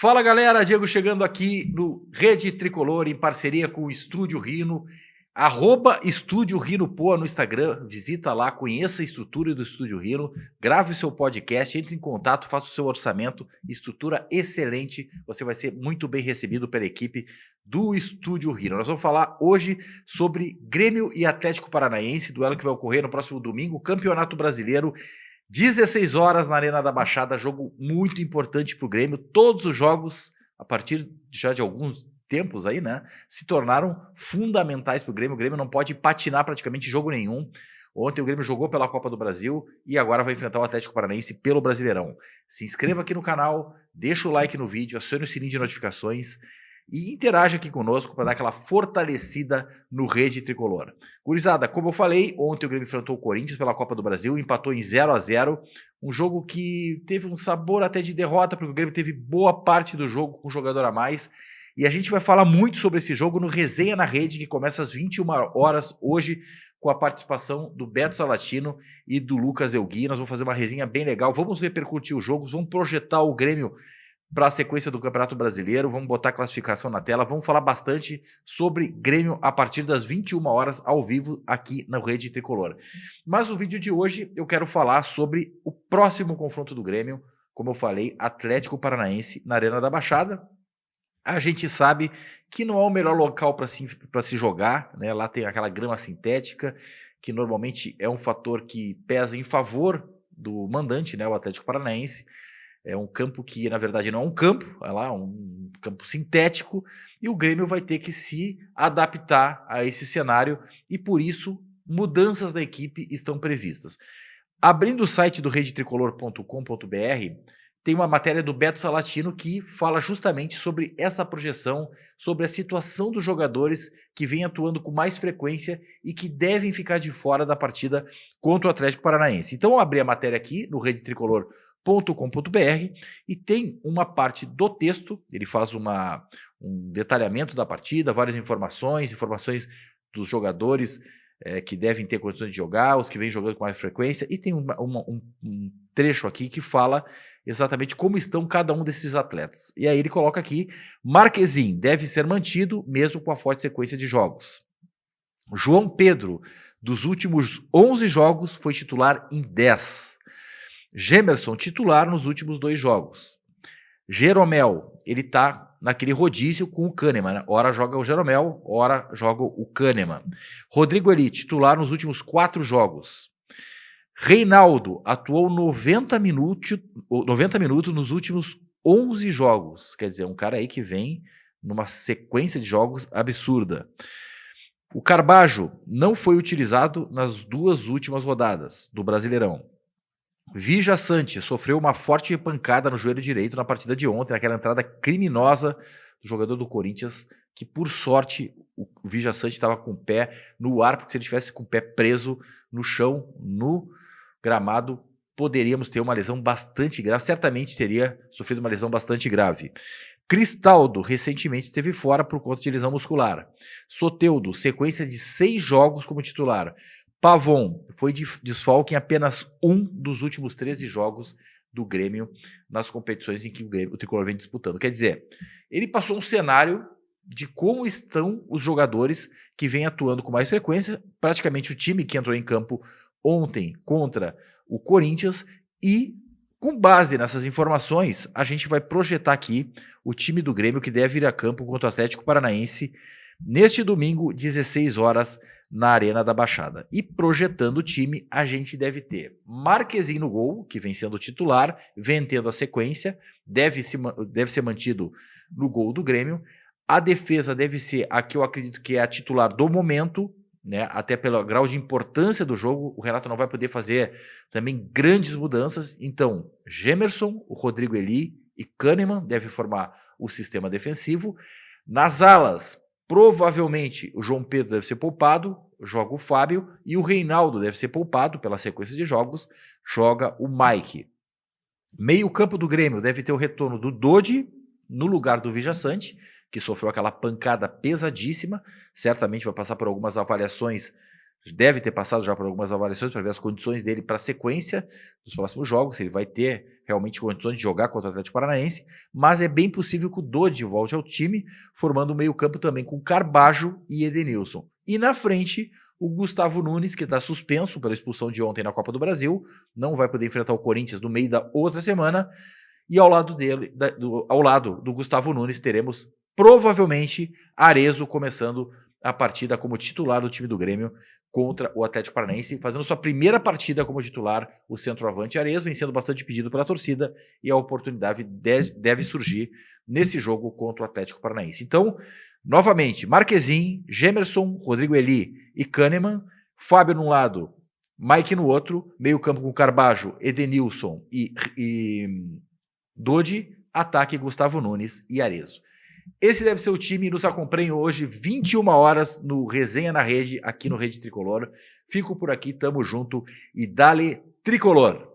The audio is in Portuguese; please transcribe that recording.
Fala galera, Diego chegando aqui no Rede Tricolor em parceria com o Estúdio Rino, @Estúdio Rino Poa no Instagram, visita lá, conheça a estrutura do Estúdio Rino, grave o seu podcast, entre em contato, faça o seu orçamento, estrutura excelente, você vai ser muito bem recebido pela equipe do Estúdio Rino. Nós vamos falar hoje sobre Grêmio e Atlético Paranaense, duelo que vai ocorrer no próximo domingo, Campeonato Brasileiro, 16 horas na Arena da Baixada, jogo muito importante para o Grêmio. Todos os jogos, a partir já de alguns tempos aí, né, se tornaram fundamentais para o Grêmio. O Grêmio não pode patinar praticamente jogo nenhum. Ontem o Grêmio jogou pela Copa do Brasil e agora vai enfrentar o Atlético Paranaense pelo Brasileirão. Se inscreva aqui no canal, deixa o like no vídeo, acione o sininho de notificações e interaja aqui conosco para dar aquela fortalecida no Rede Tricolor. Gurizada, como eu falei, ontem o Grêmio enfrentou o Corinthians pela Copa do Brasil, empatou em 0-0, um jogo que teve um sabor até de derrota, porque o Grêmio teve boa parte do jogo com um jogador a mais, e a gente vai falar muito sobre esse jogo no Resenha na Rede, que começa às 21 horas hoje, com a participação do Beto Salatino e do Lucas Elgui. Nós vamos fazer uma resenha bem legal, vamos repercutir os jogos, vamos projetar o Grêmio para a sequência do Campeonato Brasileiro, vamos botar a classificação na tela, vamos falar bastante sobre Grêmio a partir das 21 horas ao vivo aqui na Rede Tricolor. Mas o vídeo de hoje eu quero falar sobre o próximo confronto do Grêmio, como eu falei, Atlético Paranaense na Arena da Baixada. A gente sabe que não é o melhor local para se jogar, né? Lá tem aquela grama sintética, que normalmente é um fator que pesa em favor do mandante, né? O Atlético Paranaense. É um campo que, na verdade, não é um campo, é lá um campo sintético, e o Grêmio vai ter que se adaptar a esse cenário, e por isso mudanças da equipe estão previstas. Abrindo o site do redetricolor.com.br, tem uma matéria do Beto Salatino que fala justamente sobre essa projeção, sobre a situação dos jogadores que vêm atuando com mais frequência e que devem ficar de fora da partida contra o Atlético Paranaense. Então eu abri a matéria aqui no redetricolor.com.br e tem uma parte do texto, ele faz um detalhamento da partida, várias informações dos jogadores que devem ter condições de jogar, os que vêm jogando com mais frequência, e tem um trecho aqui que fala exatamente como estão cada um desses atletas. E aí ele coloca aqui, Marquezin deve ser mantido mesmo com a forte sequência de jogos. João Pedro, dos últimos 11 jogos, foi titular em 10. Gemerson, titular nos últimos 2 jogos. Jeromel, ele tá naquele rodízio com o Kahneman, né? Ora joga o Jeromel, ora joga o Kahneman. Rodrigo Eli, titular nos últimos 4 jogos. Reinaldo atuou 90 minutos nos últimos 11 jogos. Quer dizer, um cara aí que vem numa sequência de jogos absurda. O Carbajo não foi utilizado nas 2 últimas rodadas do Brasileirão. Vija Sante sofreu uma forte pancada no joelho direito na partida de ontem, naquela entrada criminosa do jogador do Corinthians, que por sorte o Vija Sante estava com o pé no ar, porque se ele tivesse com o pé preso no chão, no gramado, poderíamos ter uma lesão bastante grave, certamente teria sofrido uma lesão bastante grave. Cristaldo recentemente esteve fora por conta de lesão muscular. Soteldo, sequência de 6 jogos como titular. Pavon foi desfalque em apenas um dos últimos 13 jogos do Grêmio nas competições em que o Tricolor vem disputando. Quer dizer, ele passou um cenário de como estão os jogadores que vêm atuando com mais frequência, praticamente o time que entrou em campo ontem contra o Corinthians, e com base nessas informações, a gente vai projetar aqui o time do Grêmio que deve ir a campo contra o Atlético Paranaense neste domingo, 16 horas, na Arena da Baixada. E projetando o time, a gente deve ter Marquezin no gol, que vem sendo titular, vem tendo a sequência, deve ser mantido no gol do Grêmio. A defesa deve ser a que eu acredito que é a titular do momento, né? Até pelo grau de importância do jogo, o Renato não vai poder fazer também grandes mudanças. Então, Gemerson, o Rodrigo Eli e Kahneman devem formar o sistema defensivo. Nas alas, provavelmente o João Pedro deve ser poupado, joga o Fábio, e o Reinaldo deve ser poupado pela sequência de jogos, joga o Mike. Meio campo do Grêmio deve ter o retorno do Dodi no lugar do Vija Sante, que sofreu aquela pancada pesadíssima, certamente vai passar por algumas avaliações deve ter passado já por algumas avaliações para ver as condições dele para a sequência dos próximos jogos, se ele vai ter realmente condições de jogar contra o Atlético Paranaense, mas é bem possível que o Dodi volte ao time, formando um meio-campo também com Carbajo e Edenilson. E na frente, o Gustavo Nunes, que está suspenso pela expulsão de ontem na Copa do Brasil, não vai poder enfrentar o Corinthians no meio da outra semana, e ao lado do Gustavo Nunes teremos provavelmente Arezzo começando a partida como titular do time do Grêmio contra o Atlético Paranaense, fazendo sua primeira partida como titular, o centroavante Arezzo, vem sendo bastante pedido pela torcida, e a oportunidade deve surgir nesse jogo contra o Atlético Paranaense. Então, novamente, Marquezin, Gemerson, Rodrigo Eli e Kahneman, Fábio num lado, Mike no outro, meio campo com Carbajo, Edenilson e Dodi, ataque Gustavo Nunes e Arezzo. Esse deve ser o time. Nos acompanhe hoje, 21 horas, no Resenha na Rede, aqui no Rede Tricolor. Fico por aqui, tamo junto e dale Tricolor!